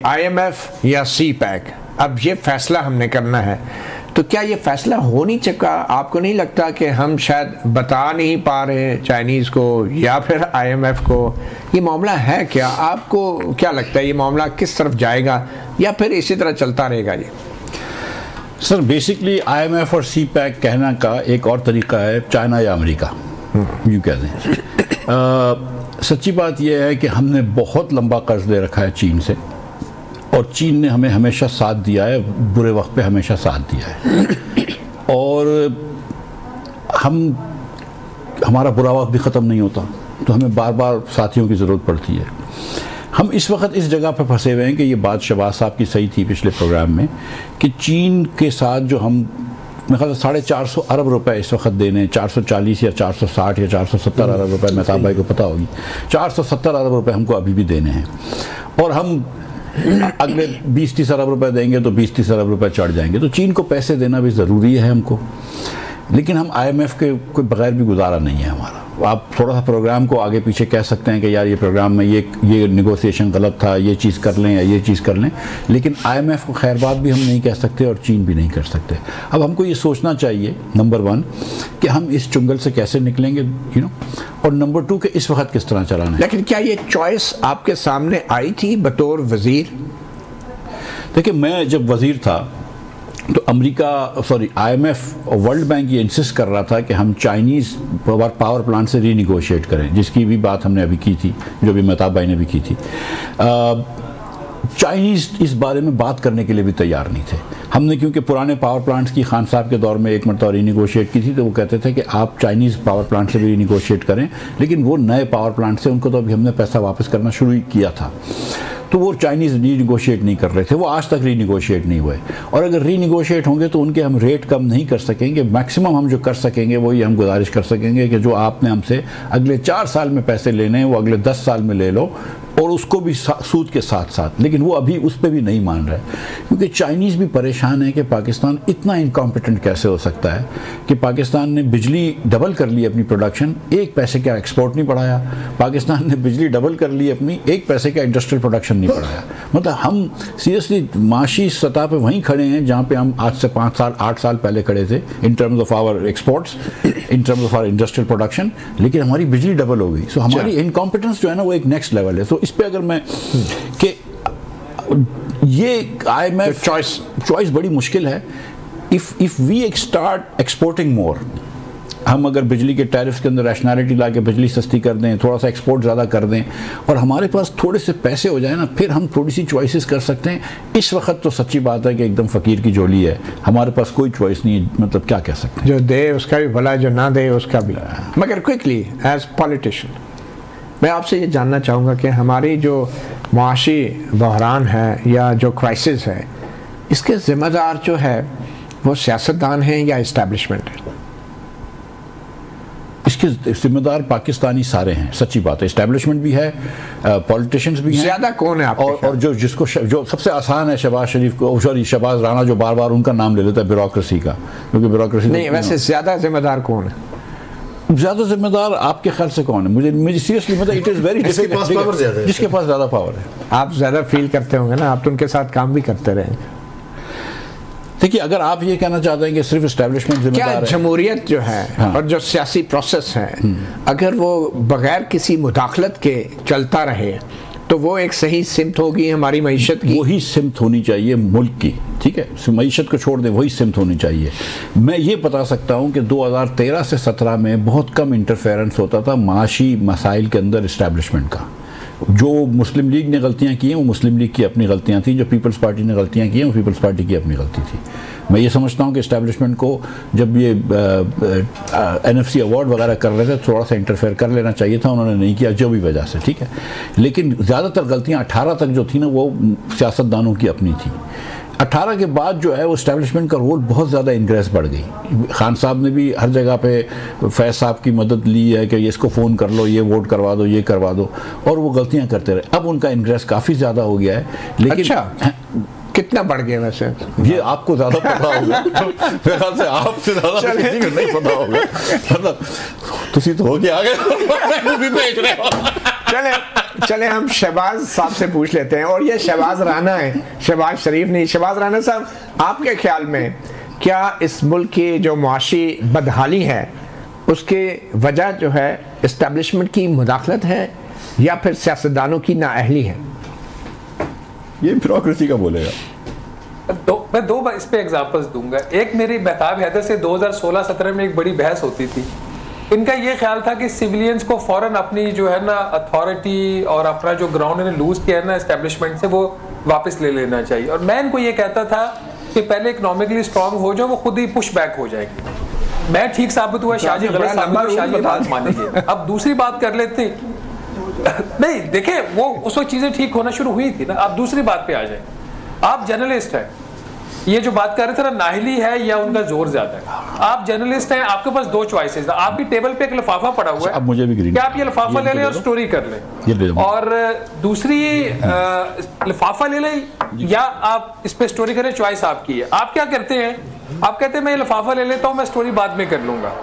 IMF یا سی pack, اب یہ فیصلہ ہم نے کرنا ہے، تو کیا یہ فیصلہ ہو نہیں چکا؟ آپ کو نہیں لگتا کہ ہم شاید بتا نہیں پا رہے چائنیز کو یا پھر IMF کو یہ معاملہ ہے کیا؟ آپ کو کیا لگتا ہے یہ معاملہ کس طرف جائے گا یا پھر اسی طرح چلتا رہے گا؟ جی سر بیسکلی IMF اور سی پیک کہنا کا ایک اور طریقہ ہے چائنا یا امریکہ، یوں کہتے ہیں۔ سچی بات یہ ہے کہ ہم نے بہت لمبا قرض لے رکھا ہے چین سے، اور چین نے ہمیں ہمیشہ ساتھ دیا ہے، برے وقت پہ ہمیشہ ساتھ دیا ہے، اور ہمارا برا وقت بھی ختم نہیں ہوتا، تو ہمیں بار بار ساتھیوں کی ضرورت پڑتی ہے۔ ہم اس وقت اس جگہ پہ پھنسے ہوئے ہیں کہ یہ بات شہباز صاحب کی صحیح تھی پچھلے پروگرام میں، کہ چین کے ساتھ جو ہم میرے خیال 450 ارب روپے اس وقت دینے ہیں، 440 یا 460 یا 470 ارب روپے، مہتاب بھائی کو پتہ ہوگی، 470 ارب روپے ہم کو ابھی بھی دینے ہیں، اور ہم اگلے 20-30 ارب روپے دیں گے تو 20-30 ارب روپے چڑھ جائیں گے، تو چین کو پیسے دینا بھی ضروری ہے ہم کو، لیکن ہم IMF کے کوئی بغیر بھی گزارا نہیں ہے ہمارا۔ آپ تھوڑا سا پروگرام کو آگے پیچھے کہہ سکتے ہیں کہ یار یہ پروگرام میں یہ نیگوسیشن غلط تھا، یہ چیز کر لیں یا یہ چیز کر لیں، لیکن IMF کو خیر بات بھی ہم نہیں کہہ سکتے اور چین بھی نہیں کر سکتے۔ اب ہم کو یہ سوچنا چاہیے نمبر 1 کہ ہم اس چنگل سے کیسے نکلیں گے، اور نمبر 2 کہ اس وقت کس طرح چلانا ہے۔ لیکن کیا یہ چوائس آپ کے سامنے آئی تھی بطور وزیر؟ دیکھیں میں جب وزیر تھا تو IMF اور ورلڈ بینک یہ انسسٹ کر رہا تھا کہ ہم چائنیز پاور پلانٹ سے ری نیگوشیٹ کریں، جس کی بھی بات ہم نے ابھی کی تھی، جو بھی مہتاب بھائی نے بھی کی تھی۔ چائنیز اس بارے میں بات کرنے کے لیے بھی تیار نہیں تھے۔ ہم نے کیونکہ پرانے پاور پلانٹس کی خان صاحب کے دور میں ایک مرتبہ ری نیگوشیٹ کی تھی، تو وہ کہتے تھے کہ آپ چائنیز پاور پلانٹ سے بھی ری نیگوشیٹ کریں، لیکن وہ نئے پاور پلانٹ سے ان کو تو ابھی ہم نے پیسہ واپس کرنا شروع کیا تھا، تو وہ چائنیز ری نیگوشیٹ نہیں کر رہے تھے، وہ آج تک ری نیگوشیٹ نہیں ہوئے، اور اگر ری نیگوشیٹ ہوں گے تو ان کے ہم ریٹ کم نہیں کر سکیں گے، میکسیمم ہم جو کر سکیں گے وہی ہم گزارش کر سکیں گے کہ جو آپ نے ہم سے اگلے 4 سال میں پیسے لینے ہیں وہ اگلے 10 سال میں لے لو، اور اس کو بھی سود کے ساتھ ساتھ، لیکن وہ ابھی اس پہ بھی نہیں مان رہے، کیونکہ چائنیز بھی پریشان ہے کہ پاکستان اتنا انکمپیٹنٹ کیسے ہو سکتا ہے کہ پاکستان نے بجلی ڈبل کر لی اپنی پروڈکشن، 1 پیسے کا ایکسپورٹ نہیں بڑھایا، پاکستان نے بجلی ڈبل کر لی اپنی، 1 پیسے کا انڈسٹریل پروڈکشن نہیں بڑھایا، مطلب ہم سیریسلی معاشی سطح پہ وہیں کھڑے ہیں جہاں پہ ہم آج سے 5 سال 8 سال پہلے کھڑے تھے in terms of our exports, in terms of our industrial production, لیکن ہماری بجلی ڈبل ہو گئی، سو ہماری انکمپیٹنس جو ہے نا وہ ایک نیکسٹ لیول ہے۔ سو اس پہ اگر میں کہ یہ IMF چوائس بڑی مشکل ہے، if we start exporting more، ہم اگر بجلی کے ٹیرفز کے اندر ریشنالٹی لا کے بجلی سستی کر دیں، تھوڑا سا ایکسپورٹ زیادہ کر دیں، اور ہمارے پاس تھوڑے سے پیسے ہو جائیں نا، پھر ہم تھوڑی سی چوائسز کر سکتے ہیں۔ اس وقت تو سچی بات ہے کہ ایک دم فقیر کی جولی ہے، ہمارے پاس کوئی چوائس نہیں ہے، مطلب کیا کہہ سکتے ہیں، جو دے اس کا بھی بھلا، جو نہ دے اس کا بھی۔ مگر کوئکلی ایز پولیٹیشین میں آپ سے یہ جاننا چاہوں گا کہ ہماری جو معاشی بحران ہے یا جو کرائسس ہے، اس کے ذمہ دار جو ہے وہ سیاستدان ہیں یا اسٹیبلشمنٹ ہے؟ اس کے ذمہ دار پاکستانی سارے ہیں، سچی بات ہے، اسٹیبلشمنٹ بھی ہے، پولیٹیشینز بھی ہیں۔ زیادہ کون ہے آپ اور جو سب سے آسان ہے شہباز شریف کو، شہباز رانا جو بار بار ان کا نام لے لیتا ہے بیوروکریسی کا، کیونکہ بیوروکریسی نہیں، ویسے زیادہ ذمہ دار کون ہے؟ زیادہ ذمہ دار آپ کے خیال سے کون ہے؟ مجھے سیریسلی مطلب اٹ از ویری ڈیفیکلٹ، جس کے پاس زیادہ پاور ہے۔ آپ زیادہ فیل کرتے ہوں گے نا، آپ تو ان کے ساتھ کام بھی کرتے رہے ہیں۔ دیکھیے اگر آپ یہ کہنا چاہتے ہیں کہ صرف اسٹیبلشمنٹ ذمہ دار ہے، کیا جمہوریت جو ہے اور جو سیاسی پروسیس ہے اگر وہ بغیر کسی مداخلت کے چلتا رہے تو وہ ایک صحیح سمت ہوگی ہماری معیشت کی؟ وہی سمت ہونی چاہیے ملک کی، ٹھیک ہے، معیشت کو چھوڑ دیں، وہی سمت ہونی چاہیے۔ میں یہ بتا سکتا ہوں کہ 2013 سے 17 میں بہت کم انٹرفیرنس ہوتا تھا معاشی مسائل کے اندر اسٹیبلشمنٹ کا۔ جو مسلم لیگ نے غلطیاں کی ہیں وہ مسلم لیگ کی اپنی غلطیاں تھیں، جو پیپلز پارٹی نے غلطیاں کی ہیں وہ پیپلز پارٹی کی اپنی غلطی تھی۔ میں یہ سمجھتا ہوں کہ اسٹیبلشمنٹ کو جب یہ NFC ایوارڈ وغیرہ کر رہے تھے تھوڑا سا انٹرفیئر کر لینا چاہیے تھا، انہوں نے نہیں کیا جو بھی وجہ سے، ٹھیک ہے، لیکن زیادہ تر غلطیاں 18 تک جو تھیں نا وہ سیاستدانوں کی اپنی تھی۔ 18 کے بعد جو ہے وہ اسٹیبلشمنٹ کا رول بہت زیادہ انگریس بڑھ گئی۔ خان صاحب نے بھی ہر جگہ پہ فیض صاحب کی مدد لی ہے کہ اس کو فون کر لو، یہ ووٹ کروا دو، یہ کروا دو، اور وہ غلطیاں کرتے رہے۔ اب ان کا انگریس کافی زیادہ ہو گیا ہے، لیکن اچھا کتنا بڑھ گیا ویسے؟ یہ آپ کو زیادہ پتا ہوگا، میرے خیال سے آپ سے زیادہ کسی کو نہیں پتا ہوگا، مطلب تسی تو ہو کے آگے بھی بھیج رہے ہو۔ چلیں چلیں ہم شہباز صاحب سے پوچھ لیتے ہیں, اور یہ شہباز رانا ہے, شہباز شریف نہیں. شہباز رانا صاحب, آپ کے خیال میں کیا اس ملک کی جو معاشی بدحالی ہے اس کے وجہ جو ہے اسٹیبلشمنٹ کی مداخلت ہے یا پھر سیاستدانوں کی نااہلی ہے؟ یہ بیوروکریسی کا بولے گا. میں دو اس پہ ایگزامپلس دوں گا. ایک میری مہتاب حیدر سے 2016-17 میں ایک بڑی بحث ہوتی تھی. ان کا یہ خیال تھا کہ سویلینز کو فوراً اپنی جو ہے نا اتھارٹی اور اپنا جو گراؤنڈ انہیں لوز کیا ہے نا اسٹیبلشمنٹ سے, وہ واپس لے لینا چاہیے. اور میں ان کو یہ کہتا تھا کہ پہلے اکنامکلی اسٹرانگ ہو جاؤ, وہ خود ہی پش بیک ہو جائے گی. میں ٹھیک ثابت ہوا, شاہ جی غلط ثابت ہوا, شاہ جی بات مانیں گے. اب دوسری بات کر لیتے نہیں, دیکھیں وہ اس وقت چیزیں ٹھیک ہونا شروع ہوئی تھی نا. آپ دوسری بات پہ آ جائیں. آپ جرنلسٹ ہیں, یہ جو بات کر رہے تھے نا نااہلی ہے یا ان کا زور زیادہ ہے. آپ جرنلسٹ ہیں, آپ کے پاس دو چوائسز ہیں. آپ کی ٹیبل پہ ایک لفافہ پڑا ہوا ہے, اب مجھے بھی کہ آپ یہ لفافہ لے لیں اور سٹوری کر لیں, اور دوسری لفافہ لے لیں یا آپ اس پہ سٹوری کریں. چوائس آپ کی ہے. آپ کیا کرتے ہیں, آپ کہتے ہیں میں یہ لفافہ لے لیتا ہوں, میں سٹوری بعد میں کر لوں گا.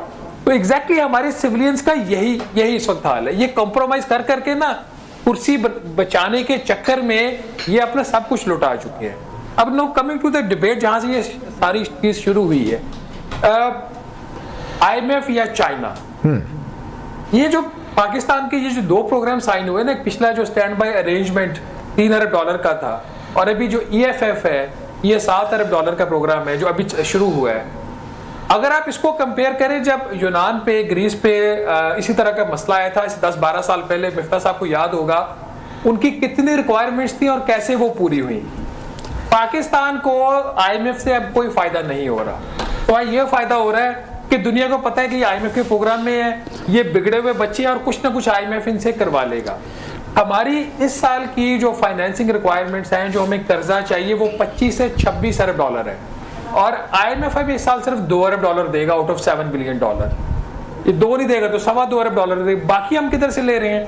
تو ایگزیکٹلی ہمارے سیولینز کا یہی اس وقت حال ہے. یہ کمپرومائز کر کر کے نا کرسی بچانے کے چکر میں یہ اپنا سب کچھ لٹا چکے ہیں. اب نو کمنگ ٹو دا ڈیبیٹ جہاں سے یہ ساری چیز شروع ہوئی ہے, آئی ایم ایف یا چائنا, یہ جو پاکستان کے یہ جو دو پروگرام سائن ہوئے نا, ایک پچھلا جو اسٹینڈ بائی ارینجمنٹ $3 ارب کا تھا, اور ابھی جو ای ایف ایف ہے یہ $7 ارب کا پروگرام ہے جو ابھی شروع ہوا ہے. اگر آپ اس کو کمپیئر کریں, جب یونان پہ گریس پہ اسی طرح کا مسئلہ آیا تھا 10-12 سال پہلے, مفتاح صاحب کو یاد ہوگا ان کی کتنی ریکوائرمنٹس تھیں اور کیسے وہ پوری ہوئی. پاکستان کو آئی ایم ایف سے اب کوئی فائدہ نہیں ہو رہا. تو یہ فائدہ ہو رہا ہے کہ دنیا کو پتہ ہے کہ یہ آئی ایم ایف کے پروگرام میں ہے, یہ بگڑے ہوئے بچے اور کچھ نہ کچھ آئی ایم ایف ان سے کروا لے گا. ہماری اس سال کی جو فائنینسنگ ریکوائرمنٹس ہیں, جو ہمیں قرضہ چاہیے, وہ $25 سے $26 ارب ہے, اور آئی ایم ایف ابھی اس سال صرف $2 ارب دے گا آؤٹ آف $7 بلین. یہ 2 نہیں دے گا تو $2.25 ارب دے گا. باقی ہم کدھر سے لے رہے ہیں؟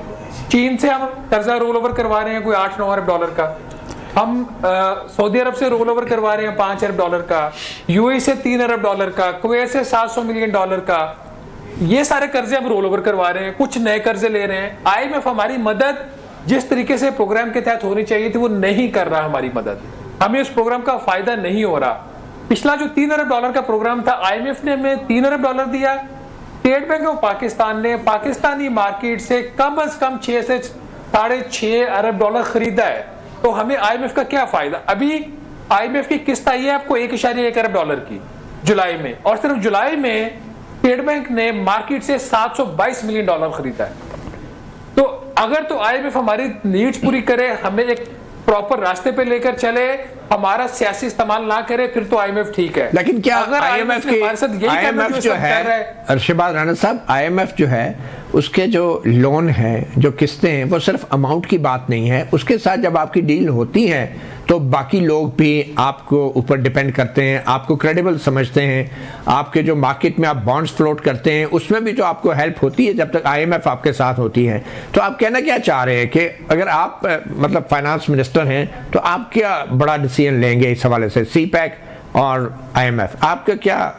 چین سے ہم قرضہ رول اوور کروا رہے ہیں کوئی $8-9 ارب کا, ہم سعودی عرب سے رول اوور کروا رہے ہیں $5 ارب کا, یو اے سے $3 ارب کا, کویت سے $700 ملین کا. یہ سارے قرضے ہم رول اوور کروا رہے ہیں, کچھ نئے قرضے لے رہے ہیں. آئی ایم ایف ہماری مدد جس طریقے سے پروگرام کے تحت ہونی چاہیے تھی وہ نہیں کر رہا ہماری مدد, ہمیں اس پروگرام کا فائدہ نہیں ہو رہا. پچھلا جو $3 ارب کا پروگرام تھا, آئی ایم ایف نے ہمیں $3 ارب دیا, اسٹیٹ بینک آف پاکستان نے پاکستانی مارکیٹ سے کم از کم 6 سے 6.5 ارب ڈالر خریدا ہے. تو ہمیں آئی ایم ایف کا کیا فائدہ؟ ابھی آئی ایم ایف کی قسط آئی ہے آپ کو $1.1 ارب کی جولائی میں, اور صرف جولائی میں اسٹیٹ بینک نے مارکیٹ سے $722 ملین خریدا ہے. تو اگر تو آئی ایم ایف ہماری نیڈز پوری کرے, ہمیں ایک پراپر راستے پہ لے کر چلے, ہمارا سیاسی استعمال نہ کرے, پھر تو آئی ایم ایف ٹھیک ہے. لیکن کیا آئی ایم ایف جو ہے شہباز رانا صاحب, آئی ایم ایف جو ہے اس کے جو لون ہیں, جو قسطیں ہیں, وہ صرف اماؤنٹ کی بات نہیں ہے. اس کے ساتھ جب آپ کی ڈیل ہوتی ہے تو باقی لوگ بھی آپ کو اوپر ڈیپینڈ کرتے ہیں, آپ کو کریڈیبل سمجھتے ہیں. آپ کے جو مارکیٹ میں آپ بانڈز فلوٹ کرتے ہیں اس میں بھی جو آپ کو ہیلپ ہوتی ہے جب تک آئی ایم ایف آپ کے ساتھ ہوتی ہے. تو آپ کہنا کیا چاہ رہے ہیں کہ اگر آپ مطلب فائنانس منسٹر ہیں تو آپ کیا بڑا ڈیسیژن لیں گے اس حوالے سے, سی پیک اور آئی ایم ایف, آپ کا کیا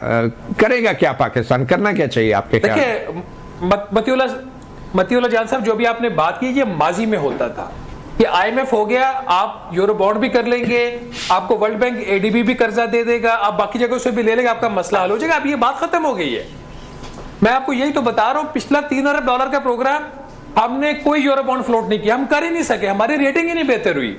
کرے گا, کیا پاکستان کرنا کیا چاہیے آپ کے خیال؟ دیکھیے متی اللہ جان صاحب, جو بھی آپ نے بات کی یہ ماضی میں ہوتا تھا کہ آئی ایم ایف ہو گیا, آپ یورو بانڈ بھی کر لیں گے, آپ کو ورلڈ بینک اے ڈی بی بھی قرضہ دے دے گا, آپ باقی جگہوں سے بھی لے لیں گے, آپ کا مسئلہ حل ہو جائے گا. اب یہ بات ختم ہو گئی ہے. میں آپ کو یہی تو بتا رہا ہوں, پچھلا $3 ارب کا پروگرام ہم نے کوئی یورو بانڈ فلوٹ نہیں کیا, ہم کر ہی نہیں سکے, ہماری ریٹنگ ہی نہیں بہتر ہوئی.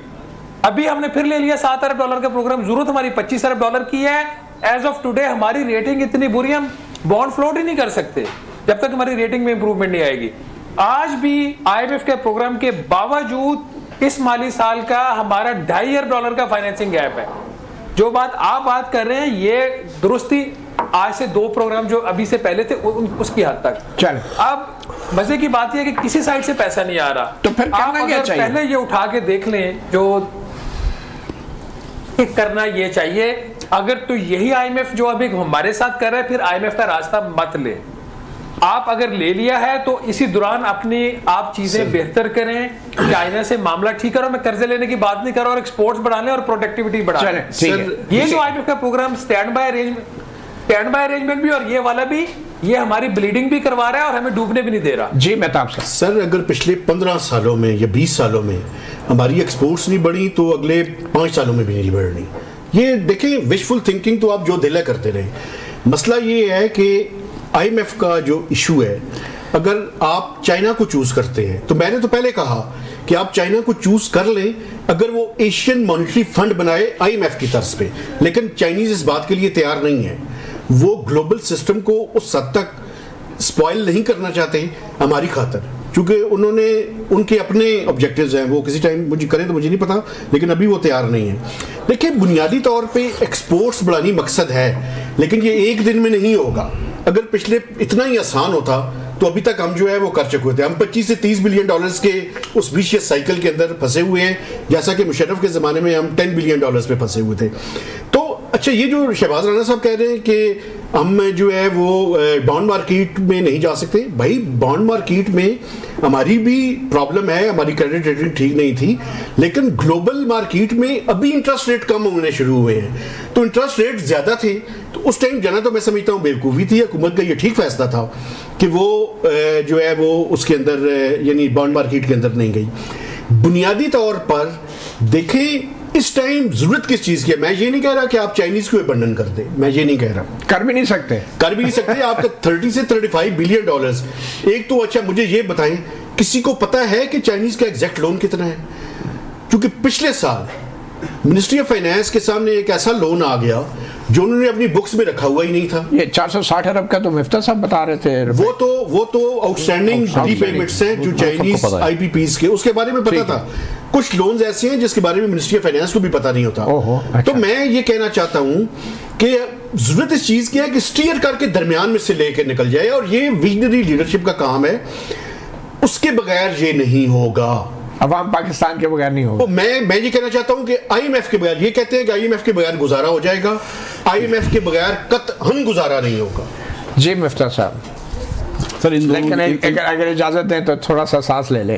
ابھی ہم نے پھر لے لیا $7 ارب کا پروگرام, ضرورت ہماری $25 ارب کی ہے. ایز آف ٹوڈے ہماری ریٹنگ اتنی بری, ہم بانڈ فلوٹ ہی نہیں کر سکتے جب تک ہماری ریٹنگ میں امپروومنٹ نہیں آئے گی. آج بھی آئی ایم ایف کے پروگرام کے باوجود اس مالی سال کا ہمارا $2.5 ارب کا فائنینسنگ گیپ ہے. جو بات آپ کر رہے ہیں یہ درستی آج سے 2 پروگرام جو ابھی سے پہلے تھے اس کی حد تک. چل اب مزے کی بات یہ ہے کہ کسی سائڈ سے پیسہ نہیں آ رہا, تو پھر کرنا کیا چاہیے؟ پہلے یہ اٹھا کے دیکھ لیں جو کرنا یہ چاہیے. اگر تو یہی آئی ایم ایف جو ابھی ہمارے ساتھ کر رہے ہیں, پھر آئی ایم ایف کا راستہ مت لے. آپ اگر لے لیا ہے تو اسی دوران اپنی آپ چیزیں بہتر کریں, چائنا سے معاملہ ٹھیک کرو. میں قرضے لینے کی بات نہیں کر رہا, اور ایکسپورٹس بڑھا لیں اور پروڈکٹیوٹی بڑھا لیں. یہ جو آئی ایم ایف کا پروگرام اسٹینڈ بائی ارینجمنٹ بھی اور یہ والا بھی یہ ہماری بلیڈنگ بھی کروا رہا ہے اور ہمیں ڈوبنے بھی نہیں دے رہا. جی مہتاب صاحب. سر اگر پچھلے 15 سالوں میں یا 20 سالوں میں ہماری ایکسپورٹس نہیں بڑھی تو اگلے 5 سالوں میں بھی نہیں بڑھنی. یہ دیکھیں وشفل تھنکنگ تو آپ جو دل ہے کرتے رہے. مسئلہ یہ ہے کہ آئی ایم ایف کا جو ایشو ہے, اگر آپ چائنا کو چوز کرتے ہیں تو میں نے تو پہلے کہا کہ آپ چائنا کو چوز کر لیں اگر وہ ایشین مانیٹری فنڈ بنائے آئی ایم ایف کی طرز پہ, لیکن چائنیز اس بات کے لیے تیار نہیں ہے. وہ گلوبل سسٹم کو اس حد تک سپوائل نہیں کرنا چاہتے ہماری خاطر, چونکہ انہوں نے ان کے اپنے آبجیکٹیوز ہیں, وہ کسی ٹائم مجھے کریں تو مجھے نہیں پتا, لیکن ابھی وہ تیار نہیں ہے. دیکھیں بنیادی طور پہ ایکسپورٹس بڑھانی مقصد ہے, لیکن یہ ایک دن میں نہیں ہوگا. اگر پچھلے اتنا ہی آسان ہوتا تو ابھی تک ہم جو ہے وہ کر چکے تھے. ہم 25 سے 30 بلین ڈالرز کے اس ویشیس سائیکل کے اندر پھنسے ہوئے ہیں, جیسا کہ مشرف کے زمانے میں ہم 10 بلین ڈالرز پہ پھنسے ہوئے تھے. تو اچھا یہ جو شہباز رانا صاحب کہہ رہے ہیں کہ ہم جو ہے وہ بانڈ مارکیٹ میں نہیں جا سکتے, بھائی بانڈ مارکیٹ میں ہماری بھی پرابلم ہے, ہماری کریڈٹ ریٹنگ ٹھیک نہیں تھی, لیکن گلوبل مارکیٹ میں ابھی انٹرسٹ ریٹ کم ہونے شروع ہوئے ہیں. تو انٹرسٹ ریٹ زیادہ تھے تو اس ٹائم جانا تو میں سمجھتا ہوں بیوقوفی تھی. حکومت کا یہ ٹھیک فیصلہ تھا کہ وہ جو ہے وہ اس کے اندر یعنی بانڈ مارکیٹ کے اندر نہیں گئی. بنیادی طور پر دیکھیں اس ٹائم ضرورت کس چیز کی ہے. میں یہ نہیں کہہ رہا کہ آپ چائنیز کو ابنڈن کر دیں, میں یہ نہیں کہہ رہا, کر بھی نہیں سکتے. آپ کا 30 سے 35 بلین ڈالرز ایک تو. اچھا مجھے یہ بتائیں کسی کو پتا ہے کہ چائنیز کا ایگزیکٹ لون کتنا ہے؟ کیونکہ پچھلے سال منسٹری آف فائنانس کے سامنے ایک ایسا لون آ گیا جو انہوں نے اپنی بکس میں رکھا ہوا ہی نہیں تھا. یہ 460 ارب کا تو مفتاح صاحب بتا رہے تھے. وہ تو آؤٹ اسٹینڈنگ ری پیمنٹس ہیں جو چائنیز آئی پی پیز کے, اس کے بارے میں پتا تھا. کچھ لونز ایسے ہیں جس کے بارے میں منسٹری آف فائنانس کو بھی پتا نہیں ہوتا. تو میں یہ کہنا چاہتا ہوں کہ ضرورت اس چیز کی ہے کہ سٹیئر کر کے درمیان میں سے لے کے نکل جائے, اور یہ ویژنری لیڈرشپ کا کام ہے. اس کے بغیر یہ نہیں ہوگا, عوام پاکستان کے بغیر نہیں ہوگا. میں یہ کہنا چاہتا ہوں کہ آئی ایم ایف کے بغیر, یہ کہتے ہیں کہ آئی ایم ایف کے بغیر گزارا ہو جائے گا, آئی ایم ایف کے بغیر قطعاً گزارا نہیں ہوگا. جی مفتاح صاحب, سر لیکن اگر اجازت دیں تو تھوڑا سا سانس لے لیں.